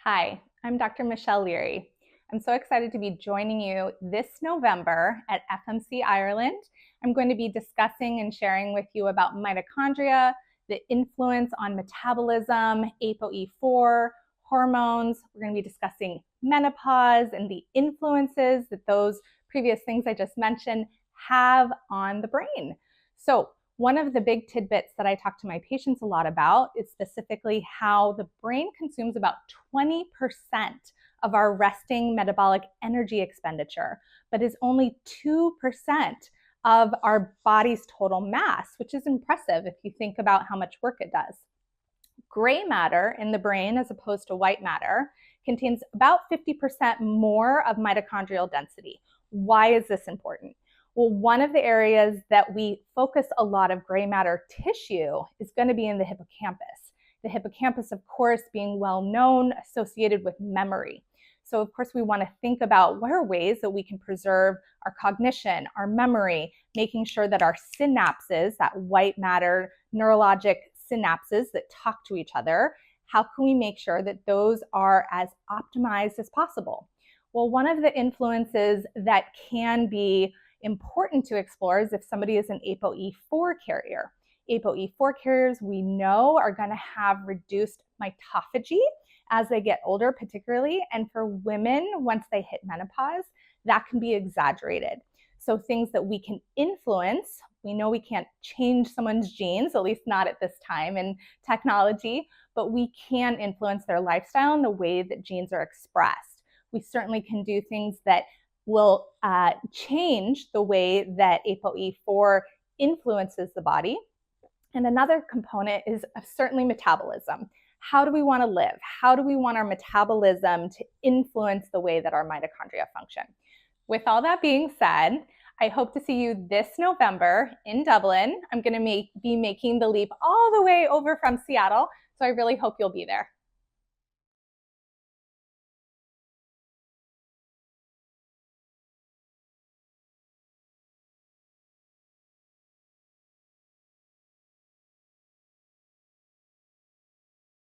Hi, I'm Dr. Michelle Leary. I'm so excited to be joining you this November at FMC Ireland. I'm going to be discussing and sharing with you about mitochondria, the influence on metabolism, ApoE4, hormones. We're going to be discussing menopause and the influences that those previous things I just mentioned have on the brain. So, one of the big tidbits that I talk to my patients a lot about is specifically how the brain consumes about 20% of our resting metabolic energy expenditure, but is only 2% of our body's total mass, which is impressive if you think about how much work it does. Gray matter in the brain, as opposed to white matter, contains about 50% more of mitochondrial density. Why is this important? Well, one of the areas that we focus a lot of gray matter tissue is going to be in the hippocampus. The hippocampus, of course, being well known, associated with memory. So, of course, we want to think about what are ways that we can preserve our cognition, our memory, making sure that our synapses, that white matter neurologic synapses that talk to each other, how can we make sure that those are as optimized as possible? Well, one of the influences that can be important to explore is if somebody is an ApoE4 carrier. ApoE4 carriers we know are going to have reduced mitophagy as they get older, particularly, and for women, once they hit menopause, that can be exaggerated. So things that we can influence, we know we can't change someone's genes, at least not at this time in technology, but we can influence their lifestyle and the way that genes are expressed. We certainly can do things that will change the way that ApoE4 influences the body. And another component is certainly metabolism. How do we want to live? How do we want our metabolism to influence the way that our mitochondria function? With all that being said, I hope to see you this November in Dublin. I'm going to be making the leap all the way over from Seattle, so I really hope you'll be there.